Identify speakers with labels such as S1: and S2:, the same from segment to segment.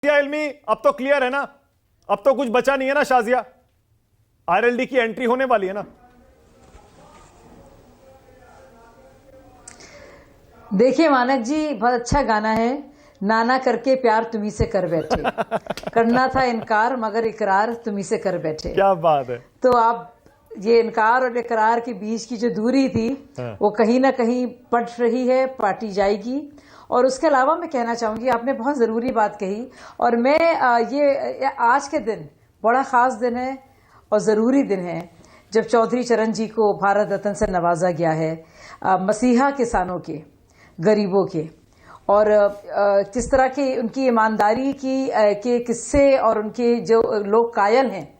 S1: इल्मी, अब तो क्लियर है ना, अब तो कुछ बचा नहीं है ना शाजिया, आरएलडी की एंट्री होने वाली है ना।
S2: देखिए मानक जी, बहुत अच्छा गाना है, नाना करके प्यार तुम्ही से कर बैठे। करना था इनकार मगर इकरार तुम्ही से कर बैठे।
S1: क्या बात है।
S2: तो आप ये इनकार और इकरार के बीच की जो दूरी थी वो कहीं ना कहीं पट रही है, पाटी जाएगी। और उसके अलावा मैं कहना चाहूंगी, आपने बहुत ज़रूरी बात कही, और मैं ये आज के दिन बड़ा ख़ास दिन है और ज़रूरी दिन है जब चौधरी चरण जी को भारत रत्न से नवाजा गया है। मसीहा किसानों के, गरीबों के, और किस तरह की उनकी ईमानदारी के किस्से और उनके जो लोग कायल हैं।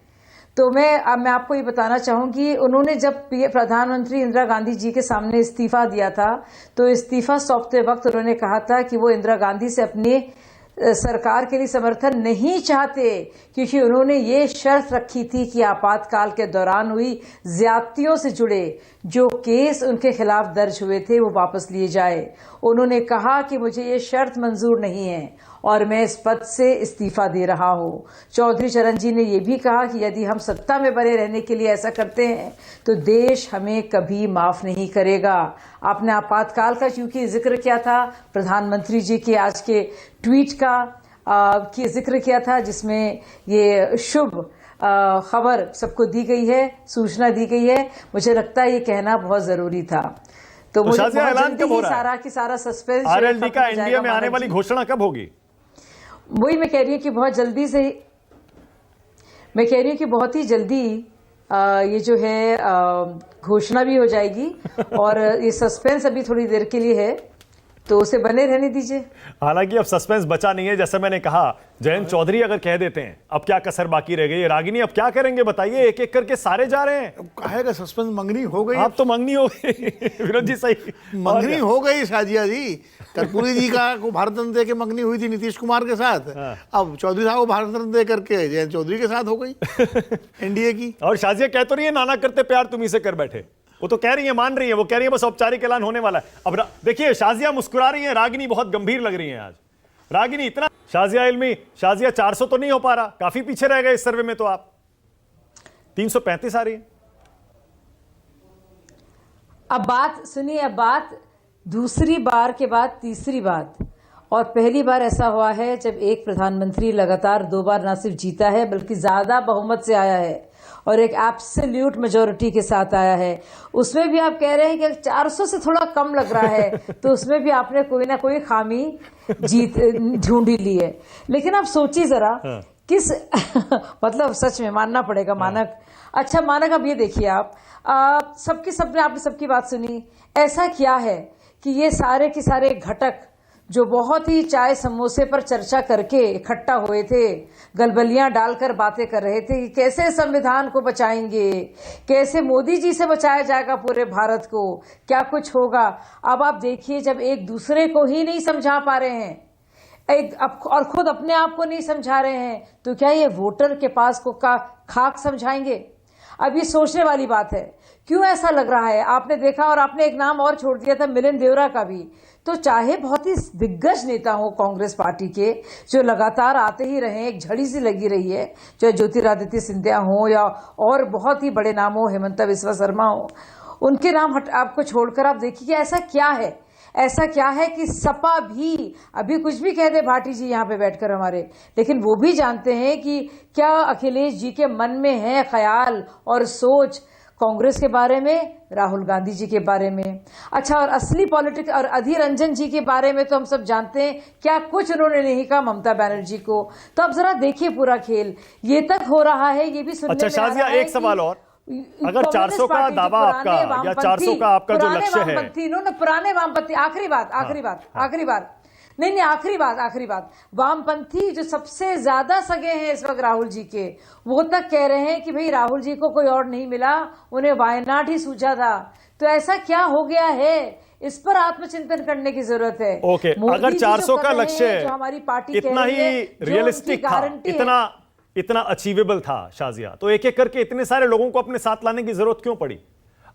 S2: तो मैं आपको ये बताना चाहूंगी, उन्होंने जब प्रधानमंत्री इंदिरा गांधी जी के सामने इस्तीफा दिया था, तो इस्तीफा सौंपते वक्त उन्होंने कहा था कि वो इंदिरा गांधी से अपने सरकार के लिए समर्थन नहीं चाहते, क्योंकि उन्होंने ये शर्त रखी थी कि आपातकाल के दौरान हुई ज्यादतियों से जुड़े जो केस उनके खिलाफ दर्ज हुए थे वो वापस लिए जाए। उन्होंने कहा कि मुझे ये शर्त मंजूर नहीं है और मैं इस पद से इस्तीफा दे रहा हूं। चौधरी चरण जी ने यह भी कहा कि यदि हम सत्ता में बने रहने के लिए ऐसा करते हैं तो देश हमें कभी माफ नहीं करेगा। आपने आपातकाल का क्योंकि जिक्र किया था, प्रधानमंत्री जी के आज के ट्वीट का की जिक्र किया था, जिसमें ये शुभ खबर सबको दी गई है, सूचना दी गई है। मुझे लगता है ये कहना बहुत जरूरी था। तो मुझे
S1: ऐलान कब हो रहा है?
S2: सारा की सारा सस्पेंस
S1: आरएलडी का एनडीए में आने वाली घोषणा कब होगी?
S2: वही मैं कह रही हूँ कि बहुत जल्दी से, मैं कह रही हूँ कि बहुत ही जल्दी ये जो है घोषणा भी हो जाएगी और ये सस्पेंस अभी थोड़ी देर के लिए है, तो उसे बने रहने दीजिए।
S1: हालांकि अब सस्पेंस बचा नहीं है, जैसे मैंने कहा, जयंत चौधरी अगर कह देते हैं अब क्या कसर बाकी रह गई। रागिनी अब क्या करेंगे बताइए, एक एक करके सारे जा रहे हैं।
S3: कहेगा सस्पेंस मंगनी हो गई,
S1: अब तो मंगनी हो गई। विनोद जी सही,
S3: मंगनी हो गई शाजिया जी। कर्पूरी जी का को भारत रत्न दे के मंगनी हुई थी नीतीश कुमार के साथ, अब चौधरी साहब को भारत रत्न दे करके जयंत चौधरी के साथ हो गई एनडीए की।
S1: और शाजिया कह तो रही है नाना करते प्यार तुम्ही से कर बैठे, वो तो कह रही है, मान रही है, वो कह रही है बस औपचारिक ऐलान होने वाला है। अब देखिए शाजिया मुस्कुरा रही है, रागिनी बहुत गंभीर लग रही है आज। रागिनी इतना, शाजिया इल्मी, शाजिया 400 तो नहीं हो पा रहा, काफी पीछे रह गए इस सर्वे में, तो आप 335 आ रही है।
S2: अब बात सुनिए, अब बात दूसरी बार के बाद तीसरी बात, और पहली बार ऐसा हुआ है जब एक प्रधानमंत्री लगातार 2 बार न सिर्फ जीता है बल्कि ज्यादा बहुमत से आया है और एक एब्सोल्यूट मेजोरिटी के साथ आया है। उसमें भी आप कह रहे हैं कि 400 से थोड़ा कम लग रहा है, तो उसमें भी आपने कोई ना कोई खामी ढूंढी ली है। लेकिन आप सोचिए जरा किस मतलब सच में मानना पड़ेगा मानक। अच्छा मानक, अब ये देखिए आप आपने सबकी बात सुनी, ऐसा क्या है कि ये सारे के सारे घटक जो बहुत ही चाय समोसे पर चर्चा करके इकट्ठा हुए थे, गलबलियां डालकर बातें कर रहे थे कि कैसे संविधान को बचाएंगे, कैसे मोदी जी से बचाया जाएगा पूरे भारत को, क्या कुछ होगा। अब आप देखिए, जब एक दूसरे को ही नहीं समझा पा रहे हैं और खुद अपने आप को नहीं समझा रहे हैं, तो क्या ये वोटर के पास को खाक समझाएंगे? अब ये सोचने वाली बात है। क्यों ऐसा लग रहा है? आपने देखा, और आपने एक नाम और छोड़ दिया था, मिलिंद देवरा का भी। तो चाहे बहुत ही दिग्गज नेता हो कांग्रेस पार्टी के, जो लगातार आते ही रहे, एक झड़ी सी लगी रही है, चाहे ज्योतिरादित्य सिंधिया हो या और बहुत ही बड़े नाम हो, हेमंता बिस्वा शर्मा हो, उनके नाम आपको छोड़कर आप देखिए कि ऐसा क्या है, ऐसा क्या है कि सपा भी अभी कुछ भी कह दे भाटी जी यहाँ पे बैठकर हमारे, लेकिन वो भी जानते हैं कि क्या अखिलेश जी के मन में है ख्याल और सोच कांग्रेस के बारे में, राहुल गांधी जी के बारे में। अच्छा, और असली पॉलिटिक्स और अधीर रंजन जी के बारे में तो हम सब जानते हैं, क्या कुछ उन्होंने नहीं कहा ममता बनर्जी को। तो अब जरा देखिए पूरा खेल ये तक हो रहा है, ये भी सुनने
S1: अच्छा शाजिया, एक सवाल और, अगर 400 का दावा आपका या 400 का आपका जो लक्ष्य है,
S2: इन्होंने पुराने वामपंथी, आखिरी बात, वामपंथी जो सबसे ज्यादा सगे हैं इस वक्त राहुल जी के, वो तक कह रहे हैं कि भाई राहुल जी को कोई और नहीं मिला, उन्हें वायनाड ही सूझा था। तो ऐसा क्या हो गया है, इस पर आत्मचिंतन करने की जरूरत है।
S1: ओके, अगर 400 का लक्ष्य
S2: जो हमारी पार्टी
S1: इतना ही रियलिस्टिक था, इतना अचीवेबल था शाजिया, तो एक एक करके इतने सारे लोगों को अपने साथ लाने की जरूरत क्यों पड़ी?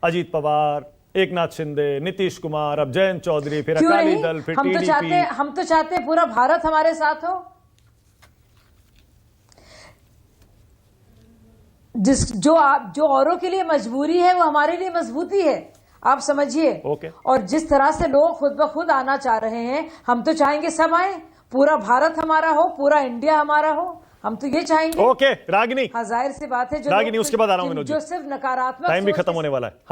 S1: अजीत पवार, एकनाथ शिंदे, नीतीश कुमार, अब जयंत चौधरी, फिर अकाली दल, फिर टीडीपी।
S2: हम तो चाहते पूरा भारत हमारे साथ हो। जो औरों के लिए मजबूरी है वो हमारे लिए मजबूती है, आप समझिए।
S1: ओके।
S2: और जिस तरह से लोग खुद ब खुद आना चाह रहे हैं, हम तो चाहेंगे सब आए, पूरा भारत हमारा हो, पूरा इंडिया हमारा हो, हम तो ये चाहेंगे।
S1: ओके रागिनी,
S2: हाँ, जाहिर सी बात है, जो
S1: रागिनी, उसके बाद आ रहा हूं विनोद जी।
S2: जो सिर्फ नकारात्मक
S1: टाइम भी
S2: सोच
S1: खत्म होने वाला है।